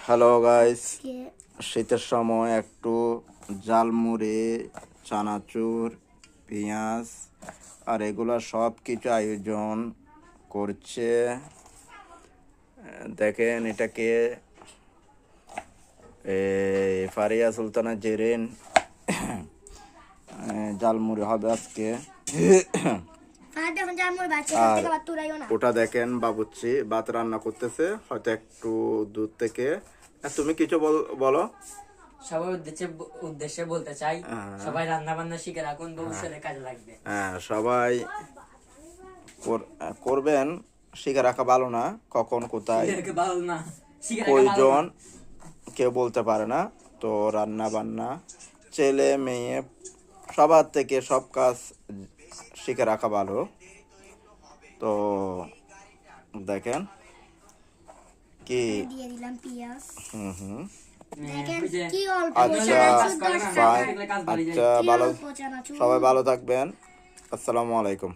Hello guys, শীতের সময় একটু ঝালমুড়ি, চানাচুর, পেঁয়াজ আর এগুলো সব কিছু আয়োজন করছে। দেখেন এটাকে ফারিয়া সুলতানা জেরিন ঝালমুড়ি হবে আজকে। আর ওটা দেখেন বাবুর্চি ভাত রান্না করতেছে, হয়তো একটু দূর থেকে। তুমি কিছু বলো। সবার উদ্দেশ্যে বলতে চাই, সবাই রান্না বান্না শিখে রাখুন, ভবিষ্যতে কাজে লাগবে। সবাই করবেন, শিখে রাখা ভালো না, কখন কোথায় কয়জন কেউ বলতে পারে না। তো রান্না বান্না ছেলে মেয়ে সবার থেকে সব কাজ শিখে রাখা ভালো। তো দেখেন কি আচ্ছা ভালো, সবাই ভালো থাকবেন। আসসালামু আলাইকুম।